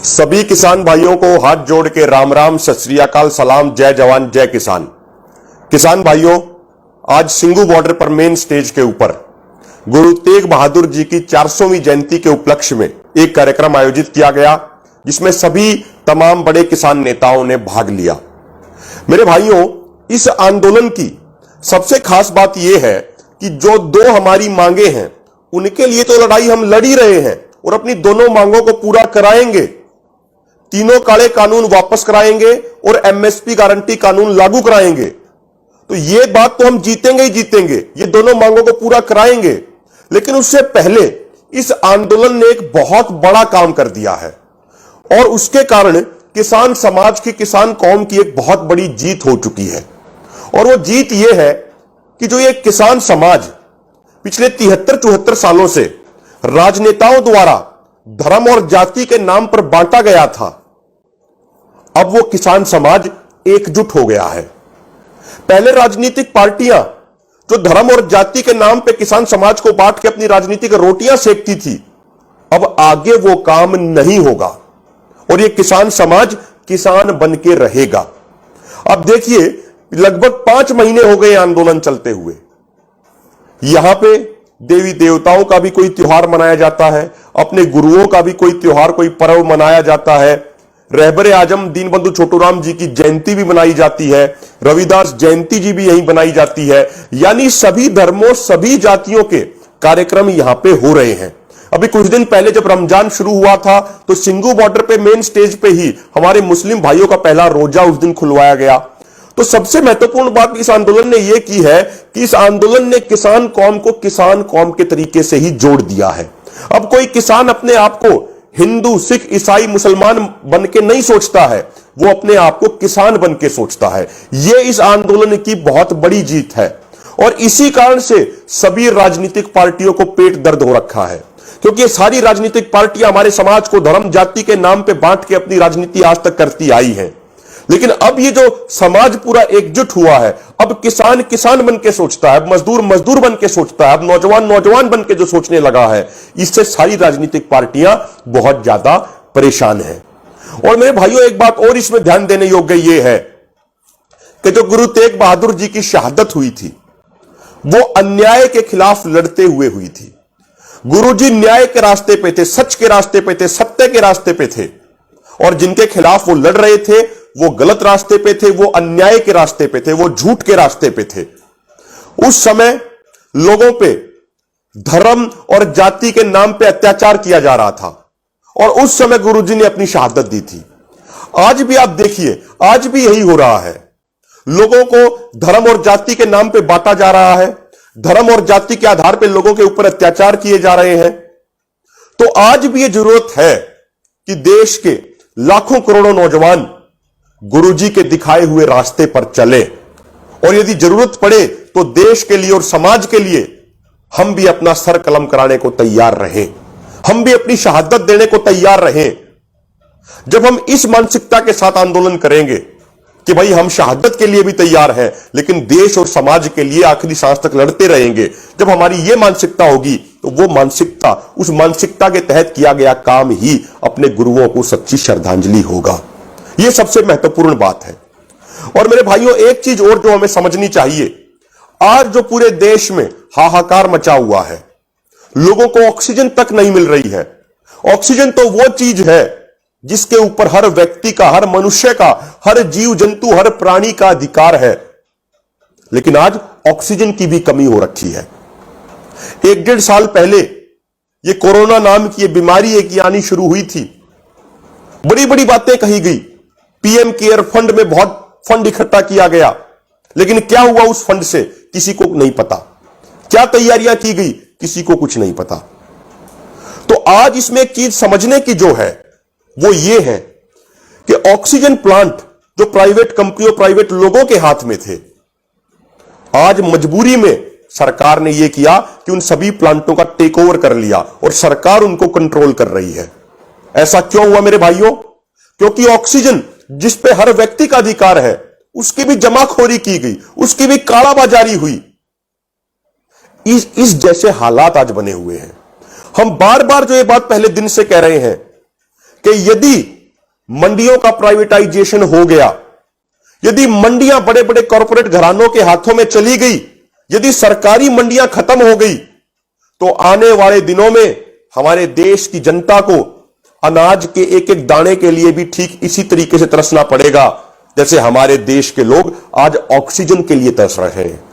सभी किसान भाइयों को हाथ जोड़ के राम राम, सत श्री अकाल, सलाम, जय जवान जय किसान। किसान भाइयों, आज सिंगू बॉर्डर पर मेन स्टेज के ऊपर गुरु तेग बहादुर जी की 400वीं जयंती के उपलक्ष्य में एक कार्यक्रम आयोजित किया गया, जिसमें सभी तमाम बड़े किसान नेताओं ने भाग लिया। मेरे भाइयों, इस आंदोलन की सबसे खास बात यह है कि जो दो हमारी मांगे हैं, उनके लिए तो लड़ाई हम लड़ ही रहे हैं और अपनी दोनों मांगों को पूरा कराएंगे। तीनों काले कानून वापस कराएंगे और एमएसपी गारंटी कानून लागू कराएंगे। तो यह बात तो हम जीतेंगे ही जीतेंगे, ये दोनों मांगों को पूरा कराएंगे। लेकिन उससे पहले इस आंदोलन ने एक बहुत बड़ा काम कर दिया है और उसके कारण किसान समाज की, किसान कौम की एक बहुत बड़ी जीत हो चुकी है। और वो जीत यह है कि जो ये किसान समाज पिछले 73-74 सालों से राजनेताओं द्वारा धर्म और जाति के नाम पर बांटा गया था, अब वो किसान समाज एकजुट हो गया है। पहले राजनीतिक पार्टियां जो धर्म और जाति के नाम पे किसान समाज को बांट के अपनी राजनीतिक रोटियां सेकती थी, अब आगे वो काम नहीं होगा और ये किसान समाज किसान बन के रहेगा। अब देखिए, लगभग 5 महीने हो गए आंदोलन चलते हुए। यहां पे देवी देवताओं का भी कोई त्योहार मनाया जाता है, अपने गुरुओं का भी कोई त्योहार, कोई पर्व मनाया जाता है। रहबरे आजम दीनबंधु छोटूराम जी की जयंती भी मनाई जाती है, रविदास जयंती जी भी यहीं बनाई जाती है। यानी सभी धर्मों, सभी जातियों के कार्यक्रम यहां पे हो रहे हैं। अभी कुछ दिन पहले जब रमजान शुरू हुआ था, तो सिंगू बॉर्डर पे मेन स्टेज पे ही हमारे मुस्लिम भाइयों का पहला रोजा उस दिन खुलवाया गया। तो सबसे महत्वपूर्ण बात इस आंदोलन ने यह की है कि इस आंदोलन ने किसान कौम को किसान कौम के तरीके से ही जोड़ दिया है। अब कोई किसान अपने आप को हिंदू, सिख, ईसाई, मुसलमान बन के नहीं सोचता है, वो अपने आप को किसान बन के सोचता है। यह इस आंदोलन की बहुत बड़ी जीत है और इसी कारण से सभी राजनीतिक पार्टियों को पेट दर्द हो रखा है, क्योंकि ये सारी राजनीतिक पार्टियां हमारे समाज को धर्म जाति के नाम पे बांट के अपनी राजनीति आज तक करती आई हैं। लेकिन अब ये जो समाज पूरा एकजुट हुआ है, अब किसान किसान बन के सोचता है, अब मजदूर मजदूर बन के सोचता है, अब नौजवान नौजवान बन के जो सोचने लगा है, इससे सारी राजनीतिक पार्टियां बहुत ज्यादा परेशान हैं। और मेरे भाइयों, एक बात और इसमें ध्यान देने योग्य यह है कि जो गुरु तेग बहादुर जी की शहादत हुई थी, वो अन्याय के खिलाफ लड़ते हुए हुई थी। गुरु जी न्याय के रास्ते पे थे, सच के रास्ते पे थे, सत्य के रास्ते पे थे, और जिनके खिलाफ वो लड़ रहे थे वो गलत रास्ते पे थे, वो अन्याय के रास्ते पे थे, वो झूठ के रास्ते पे थे। उस समय लोगों पे धर्म और जाति के नाम पे अत्याचार किया जा रहा था और उस समय गुरुजी ने अपनी शहादत दी थी। आज भी आप देखिए, आज भी यही हो रहा है। लोगों को धर्म और जाति के नाम पे बांटा जा रहा है, धर्म और जाति के आधार पे लोगों के ऊपर अत्याचार किए जा रहे हैं। तो आज भी यह जरूरत है कि देश के लाखों करोड़ों नौजवान गुरुजी के दिखाए हुए रास्ते पर चले और यदि जरूरत पड़े तो देश के लिए और समाज के लिए हम भी अपना सर कलम कराने को तैयार रहें, हम भी अपनी शहादत देने को तैयार रहें। जब हम इस मानसिकता के साथ आंदोलन करेंगे कि भाई हम शहादत के लिए भी तैयार हैं, लेकिन देश और समाज के लिए आखिरी सांस तक लड़ते रहेंगे, जब हमारी यह मानसिकता होगी, तो वो मानसिकता, उस मानसिकता के तहत किया गया काम ही अपने गुरुओं को सच्ची श्रद्धांजलि होगा। यह सबसे महत्वपूर्ण बात है। और मेरे भाइयों, एक चीज और जो हमें समझनी चाहिए, आज जो पूरे देश में हाहाकार मचा हुआ है, लोगों को ऑक्सीजन तक नहीं मिल रही है। ऑक्सीजन तो वो चीज है जिसके ऊपर हर व्यक्ति का, हर मनुष्य का, हर जीव जंतु, हर प्राणी का अधिकार है, लेकिन आज ऑक्सीजन की भी कमी हो रखी है। 1-1.5 साल पहले ये कोरोना नाम की ये बीमारी एक आनी शुरू हुई थी, बड़ी बड़ी बातें कही गई, पीएम केयर फंड में बहुत फंड इकट्ठा किया गया, लेकिन क्या हुआ उस फंड से किसी को नहीं पता, क्या तैयारियां की गई किसी को कुछ नहीं पता। तो आज इसमें एक चीज समझने की जो है वो ये है कि ऑक्सीजन प्लांट जो प्राइवेट कंपनियों, प्राइवेट लोगों के हाथ में थे, आज मजबूरी में सरकार ने यह किया कि उन सभी प्लांटों का टेक ओवर कर लिया और सरकार उनको कंट्रोल कर रही है। ऐसा क्यों हुआ मेरे भाइयों? क्योंकि ऑक्सीजन जिस पे हर व्यक्ति का अधिकार है, उसकी भी जमाखोरी की गई, उसकी भी कालाबाजारी हुई। इस जैसे हालात आज बने हुए हैं। हम बार बार जो ये बात पहले दिन से कह रहे हैं कि यदि मंडियों का प्राइवेटाइजेशन हो गया, यदि मंडियां बड़े बड़े कॉरपोरेट घरानों के हाथों में चली गई, यदि सरकारी मंडियां खत्म हो गई, तो आने वाले दिनों में हमारे देश की जनता को अनाज के एक एक दाने के लिए भी ठीक इसी तरीके से तरसना पड़ेगा जैसे हमारे देश के लोग आज ऑक्सीजन के लिए तरस रहे हैं।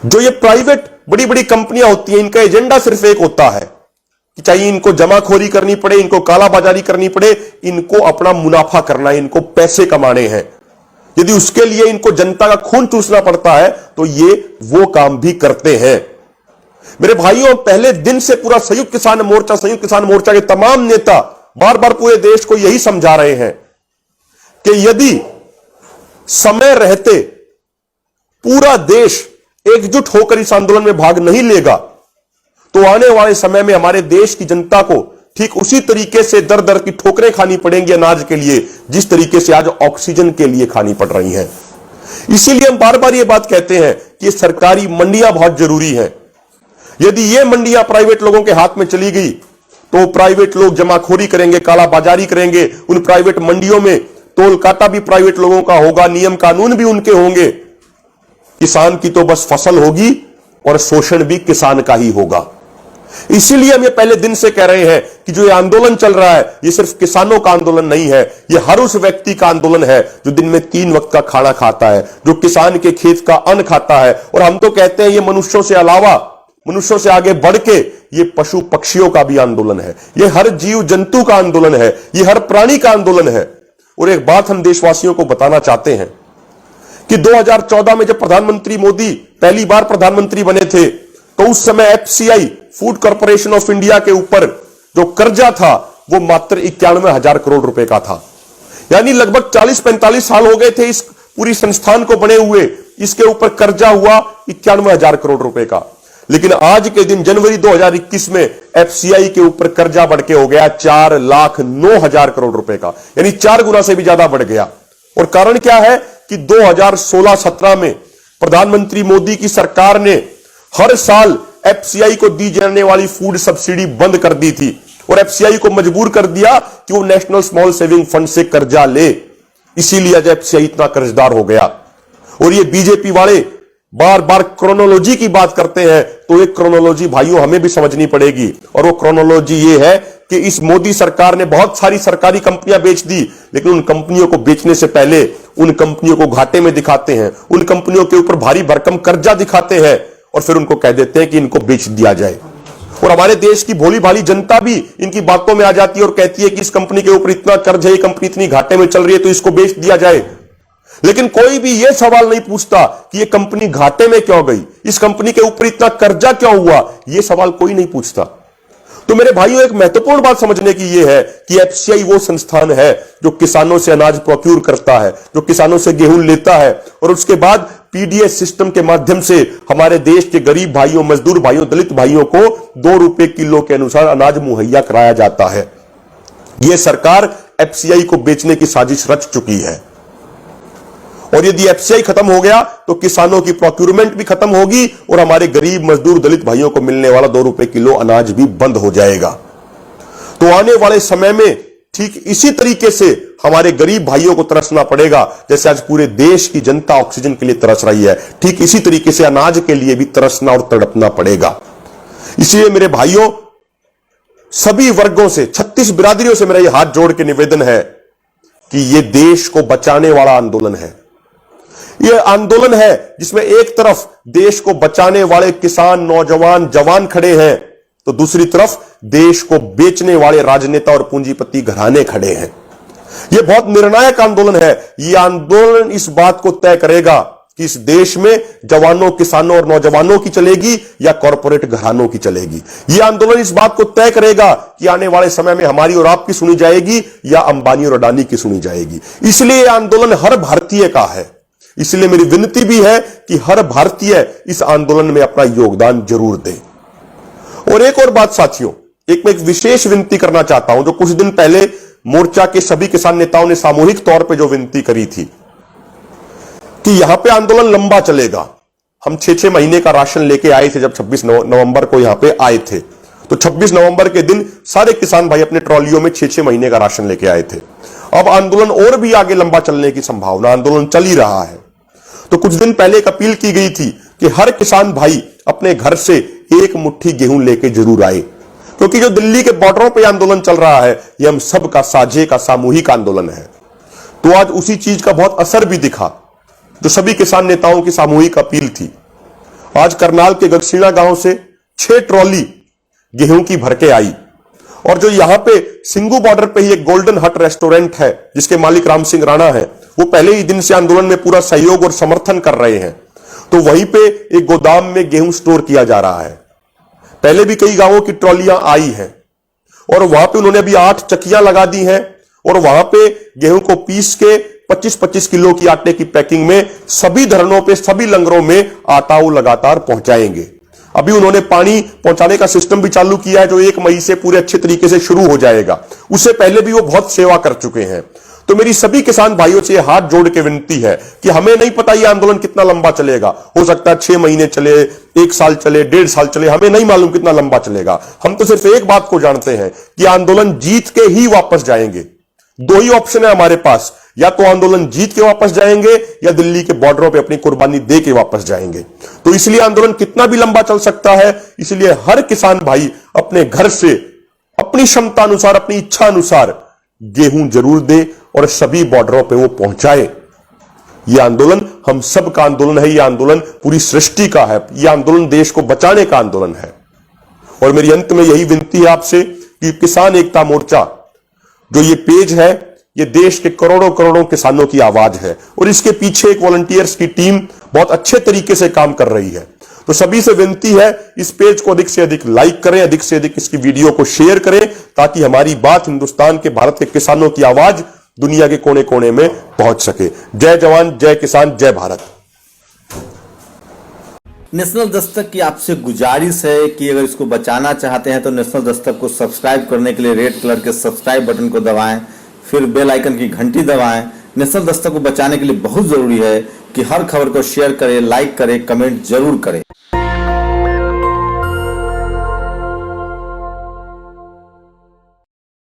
जो ये प्राइवेट बड़ी बड़ी कंपनियां होती हैं, इनका एजेंडा सिर्फ एक होता है कि चाहिए इनको जमाखोरी करनी पड़े, इनको कालाबाजारी करनी पड़े, इनको अपना मुनाफा करना है, इनको पैसे कमाने हैं। यदि उसके लिए इनको जनता का खून चूसना पड़ता है तो ये वो काम भी करते हैं। मेरे भाइयों, पहले दिन से पूरा संयुक्त किसान मोर्चा के तमाम नेता बार बार पूरे देश को यही समझा रहे हैं कि यदि समय रहते पूरा देश एकजुट होकर इस आंदोलन में भाग नहीं लेगा तो आने वाले समय में हमारे देश की जनता को ठीक उसी तरीके से दर दर की ठोकरें खानी पड़ेंगी अनाज के लिए, जिस तरीके से आज ऑक्सीजन के लिए खानी पड़ रही हैं। इसीलिए हम बार बार यह बात कहते हैं कि सरकारी मंडियां बहुत जरूरी हैं। यदि ये मंडियां प्राइवेट लोगों के हाथ में चली गई तो प्राइवेट लोग जमाखोरी करेंगे, कालाबाजारी करेंगे। उन प्राइवेट मंडियों में तोल काटा भी प्राइवेट लोगों का होगा, नियम कानून भी उनके होंगे। किसान की तो बस फसल होगी और शोषण भी किसान का ही होगा। इसीलिए हम ये पहले दिन से कह रहे हैं कि जो ये आंदोलन चल रहा है ये सिर्फ किसानों का आंदोलन नहीं है, ये हर उस व्यक्ति का आंदोलन है जो दिन में 3 वक्त का खाना खाता है, जो किसान के खेत का अन्न खाता है। और हम तो कहते हैं ये मनुष्यों से अलावा, मनुष्यों से आगे बढ़ के ये पशु पक्षियों का भी आंदोलन है, ये हर जीव जंतु का आंदोलन है, ये हर प्राणी का आंदोलन है। और एक बात हम देशवासियों को बताना चाहते हैं कि 2014 में जब प्रधानमंत्री मोदी पहली बार प्रधानमंत्री बने थे तो उस समय FCI food corporation of India के ऊपर जो कर्जा था वो मात्र 91,000 करोड़ रुपए का था। यानी लगभग 40-45 साल हो गए थे इस पूरी संस्थान को बने हुए, इसके ऊपर कर्जा हुआ 91,000 करोड़ रुपए का। लेकिन आज के दिन जनवरी 2021 में एफसीआई के ऊपर कर्जा बढ़ के हो गया 4,09,000 करोड़ रुपए का, यानी 4 गुना से भी ज्यादा बढ़ गया। और कारण क्या है कि 2016-17 में प्रधानमंत्री मोदी की सरकार ने हर साल एफसीआई को दी जाने वाली फूड सब्सिडी बंद कर दी थी और एफसीआई को मजबूर कर दिया कि वो नेशनल स्मॉल सेविंग फंड से कर्जा ले। इसीलिए आज एफसीआई इतना कर्जदार हो गया। और ये बीजेपी वाले बार बार क्रोनोलॉजी की बात करते हैं, तो एक क्रोनोलॉजी भाइयों हमें भी समझनी पड़ेगी। और वो क्रोनोलॉजी ये है कि इस मोदी सरकार ने बहुत सारी सरकारी कंपनियां बेच दी, लेकिन उन कंपनियों को बेचने से पहले उन कंपनियों को घाटे में दिखाते हैं, उन कंपनियों के ऊपर भारी भरकम कर्जा दिखाते हैं और फिर उनको कह देते हैं कि इनको बेच दिया जाए। और हमारे देश की भोली भाली जनता भी इनकी बातों में आ जाती है और कहती है कि इस कंपनी के ऊपर इतना कर्ज है, ये कंपनी इतनी घाटे में चल रही है तो इसको बेच दिया जाए। लेकिन कोई भी यह सवाल नहीं पूछता कि यह कंपनी घाटे में क्यों गई, इस कंपनी के ऊपर इतना कर्जा क्यों हुआ, यह सवाल कोई नहीं पूछता। तो मेरे भाइयों, एक महत्वपूर्ण बात समझने की यह है कि एफसीआई वो संस्थान है जो किसानों से अनाज प्रोक्यूर करता है, जो किसानों से गेहूं लेता है और उसके बाद पीडीएस सिस्टम के माध्यम से हमारे देश के गरीब भाइयों, मजदूर भाइयों, दलित भाइयों को 2 रुपए किलो के अनुसार अनाज मुहैया कराया जाता है। यह सरकार एफसीआई को बेचने की साजिश रच चुकी है। और यदि एफसीआई खत्म हो गया तो किसानों की प्रोक्यूरमेंट भी खत्म होगी और हमारे गरीब मजदूर दलित भाइयों को मिलने वाला 2 रुपए किलो अनाज भी बंद हो जाएगा। तो आने वाले समय में ठीक इसी तरीके से हमारे गरीब भाइयों को तरसना पड़ेगा जैसे आज पूरे देश की जनता ऑक्सीजन के लिए तरस रही है, ठीक इसी तरीके से अनाज के लिए भी तरसना और तड़पना पड़ेगा। इसलिए मेरे भाइयों, सभी वर्गों से, 36 बिरादरियों से मेरा यह हाथ जोड़ के निवेदन है कि यह देश को बचाने वाला आंदोलन है। यह आंदोलन है जिसमें एक तरफ देश को बचाने वाले किसान, नौजवान, जवान खड़े हैं तो दूसरी तरफ देश को बेचने वाले राजनेता और पूंजीपति घराने खड़े हैं। यह बहुत निर्णायक आंदोलन है। यह आंदोलन इस बात को तय करेगा कि इस देश में जवानों, किसानों और नौजवानों की चलेगी या कॉरपोरेट घरानों की चलेगी। यह आंदोलन इस बात को तय करेगा कि आने वाले समय में हमारी और आपकी सुनी जाएगी या अंबानी और अडानी की सुनी जाएगी। इसलिए यह आंदोलन हर भारतीय का है। इसलिए मेरी विनती भी है कि हर भारतीय इस आंदोलन में अपना योगदान जरूर दे। और एक और बात साथियों, मैं एक विशेष विनती करना चाहता हूं जो कुछ दिन पहले मोर्चा के सभी किसान नेताओं ने सामूहिक तौर पे जो विनती करी थी कि यहां पे आंदोलन लंबा चलेगा। हम 6-6 महीने का राशन लेके आए थे जब 26 नवंबर को यहां पे आए थे तो 26 नवंबर के दिन सारे किसान भाई अपने ट्रॉलियों में 6-6 महीने का राशन लेके आए थे। अब आंदोलन और भी आगे लंबा चलने की संभावना, आंदोलन चल ही रहा है। तो कुछ दिन पहले एक अपील की गई थी कि हर किसान भाई अपने घर से एक मुट्ठी गेहूं लेके जरूर आए, क्योंकि जो दिल्ली के बॉर्डरों पे आंदोलन चल रहा है यह हम सबका साझे का सामूहिक आंदोलन है। तो आज उसी चीज का बहुत असर भी दिखा जो सभी किसान नेताओं की सामूहिक अपील थी। आज करनाल के गगसीना गांव से 6 ट्रॉली गेहूं की भर के आई, और जो यहां पे सिंगू बॉर्डर पे ही एक गोल्डन हट रेस्टोरेंट है जिसके मालिक राम सिंह राणा है, वो पहले ही दिन से आंदोलन में पूरा सहयोग और समर्थन कर रहे हैं। तो वहीं पे एक गोदाम में गेहूं स्टोर किया जा रहा है। पहले भी कई गांवों की ट्रॉलियां आई हैं और वहां पे उन्होंने अभी 8 चक्कियां लगा दी हैं, और वहां पे गेहूं को पीस के 25-25 किलो की आटे की पैकिंग में सभी धरनों पे, सभी लंगरों में आटा वो लगातार पहुंचाएंगे। अभी उन्होंने पानी पहुंचाने का सिस्टम भी चालू किया है जो 1 मई से पूरे अच्छे तरीके से शुरू हो जाएगा। उससे पहले भी वो बहुत सेवा कर चुके हैं। तो मेरी सभी किसान भाइयों से हाथ जोड़ के विनती है कि हमें नहीं पता ये आंदोलन कितना लंबा चलेगा, हो सकता है 6 महीने चले, 1 साल चले, 1.5 साल चले, हमें नहीं मालूम कितना लंबा चलेगा। हम तो सिर्फ एक बात को जानते हैं कि आंदोलन जीत के ही वापस जाएंगे। 2 ही ऑप्शन है हमारे पास, या तो आंदोलन जीत के वापस जाएंगे या दिल्ली के बॉर्डरों पे अपनी कुर्बानी दे के वापस जाएंगे। तो इसलिए आंदोलन कितना भी लंबा चल सकता है, इसलिए हर किसान भाई अपने घर से अपनी क्षमता अनुसार, अपनी इच्छा अनुसार गेहूं जरूर दे और सभी बॉर्डरों पे वो पहुंचाए। यह आंदोलन हम सब का आंदोलन है, यह आंदोलन पूरी सृष्टि का है, यह आंदोलन देश को बचाने का आंदोलन है। और मेरी अंत में यही विनती है आपसे कि किसान एकता मोर्चा जो ये पेज है, ये देश के करोड़ों करोड़ों किसानों की आवाज है, और इसके पीछे एक वॉलंटियर्स की टीम बहुत अच्छे तरीके से काम कर रही है। तो सभी से विनती है इस पेज को अधिक से अधिक लाइक करें, अधिक से अधिक इसकी वीडियो को शेयर करें, ताकि हमारी बात हिंदुस्तान के, भारत के किसानों की आवाज दुनिया के कोने कोने में पहुंच सके। जय जवान, जय किसान, जय भारत। नेशनल दस्तक की आपसे गुजारिश है कि अगर इसको बचाना चाहते हैं तो नेशनल दस्तक को सब्सक्राइब करने के लिए रेड कलर के सब्सक्राइब बटन को दबाएं, फिर बेल आइकन की घंटी दबाएं। नेशनल दस्तक को बचाने के लिए बहुत जरूरी है कि हर खबर को शेयर करें, लाइक करें, कमेंट जरूर करें।